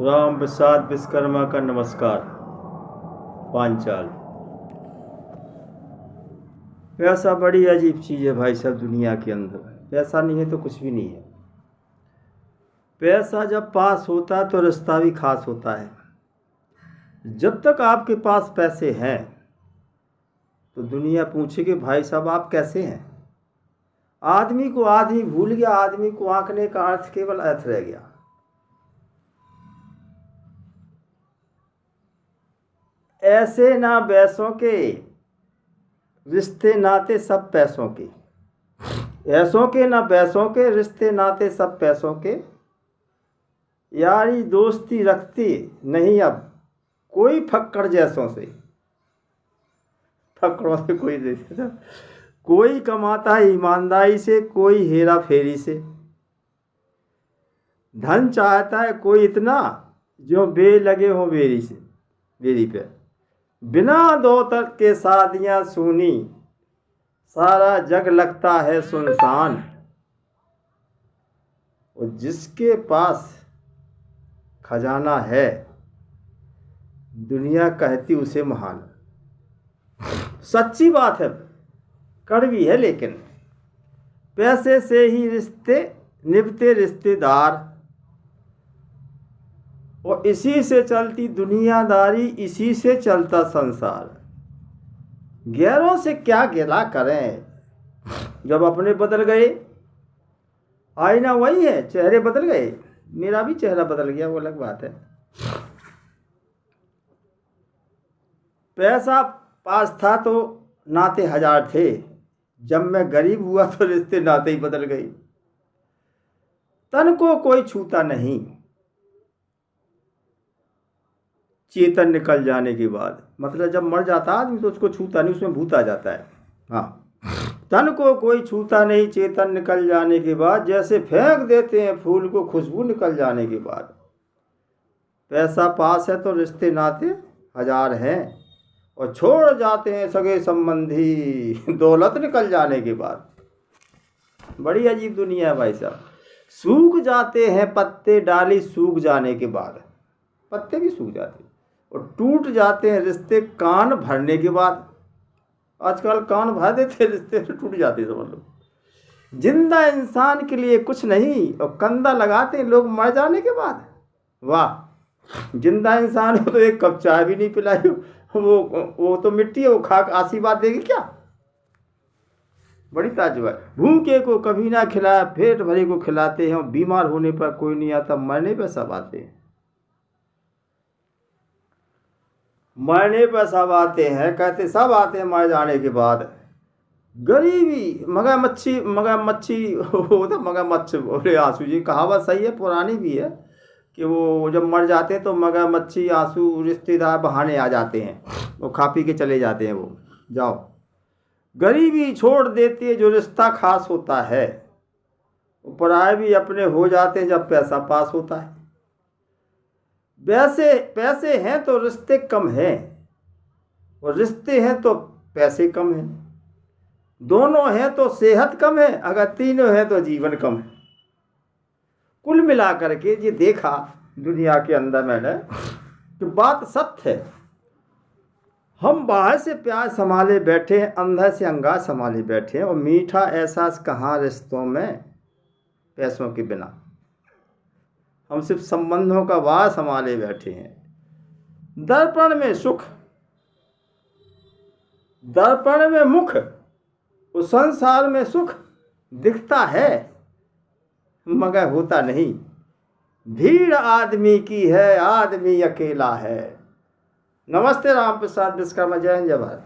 राम प्रसाद विश्वकर्मा का नमस्कार। पांचाल। पैसा बड़ी अजीब चीज़ है भाई साहब दुनिया के अंदर। पैसा नहीं है तो कुछ भी नहीं है। पैसा जब पास होता है तो रिश्ता भी खास होता है। जब तक आपके पास पैसे हैं तो दुनिया पूछे कि भाई साहब आप कैसे हैं। आदमी को आदमी भूल गया, आदमी को आंकने का अर्थ केवल अर्थ रह गया। ऐसे ना बैसों के रिश्ते नाते सब पैसों के, ऐसों के ना बैसों के रिश्ते नाते सब पैसों के। यारी दोस्ती रखती नहीं अब कोई फक्कड़ जैसों से, फक्कड़ों से कोई नहीं। कोई कमाता है ईमानदारी से, कोई हेरा फेरी से। धन चाहता है कोई इतना जो बे लगे हो बेरी पे। बिना दौलत के शादियां सूनी, सारा जग लगता है सुनसान। और जिसके पास खजाना है दुनिया कहती उसे महान। सच्ची बात है, कड़वी है लेकिन। पैसे से ही रिश्ते निभते रिश्तेदार, और इसी से चलती दुनियादारी, इसी से चलता संसार। गैरों से क्या गिला करें जब अपने बदल गए। आईना वही है, चेहरे बदल गए। मेरा भी चेहरा बदल गया, वो अलग बात है। पैसा पास था तो नाते हजार थे, जब मैं गरीब हुआ तो रिश्ते नाते ही बदल गए। तन को कोई छूता नहीं चेतन निकल जाने के बाद। मतलब जब मर जाता आदमी तो उसको छूता नहीं, उसमें भूत आ जाता है। हाँ, तन को कोई छूता नहीं चेतन निकल जाने के बाद। जैसे फेंक देते हैं फूल को खुशबू निकल जाने के बाद। पैसा पास है तो रिश्ते नाते हजार हैं, और छोड़ जाते हैं सगे संबंधी दौलत निकल जाने के बाद। बड़ी अजीब दुनिया है भाई साहब। सूख जाते हैं पत्ते डाली सूख जाने के बाद, पत्ते भी सूख जाते हैं। और टूट जाते हैं रिश्ते कान भरने के बाद। आजकल कान भर देते रिश्ते तो टूट जाते समझ लो। जिंदा इंसान के लिए कुछ नहीं और कंधा लगाते हैं लोग मर जाने के बाद। वाह, जिंदा इंसान हो तो एक कप चाय भी नहीं पिलाई, वो तो मिट्टी है, वो खाक आशीर्वाद देगी क्या। बड़ी ताज्जुब है। भूखे को कभी ना खिलाया पेट भरे को खिलाते हैं, और बीमार होने पर कोई नहीं आता, मरने पर सब आते हैं। मरने पर सब आते हैं, कहते सब आते हैं मर जाने के बाद। गरीबी मगरमच्छी होता, मगरमच्छ बोले आंसू। जी कहावत सही है, पुरानी भी है कि वो जब मर जाते हैं तो मगरमच्छी आंसू रिश्तेदार बहाने आ जाते हैं, वो खा पी के चले जाते हैं। वो जाओ, गरीबी छोड़ देती है जो रिश्ता खास होता है। पराए भी अपने हो जाते हैं जब पैसा पास होता है। वैसे पैसे हैं तो रिश्ते कम हैं, और रिश्ते हैं तो पैसे कम हैं। दोनों हैं तो सेहत कम है, अगर तीनों हैं तो जीवन कम है। कुल मिलाकर के ये देखा दुनिया के अंदर मैंने कि बात सत्य है। हम बाहर से प्यार संभाले बैठे हैं, अंदर से अंगार संभाले बैठे हैं। और मीठा एहसास कहाँ रिश्तों में पैसों के बिना। हम सिर्फ संबंधों का वार संभाले बैठे हैं। दर्पण में सुख, दर्पण में मुख, उस संसार में सुख दिखता है मगर होता नहीं। भीड़ आदमी की है, आदमी अकेला है। नमस्ते, राम प्रसाद विश्वकर्मा। जय हिंद, जय भारत।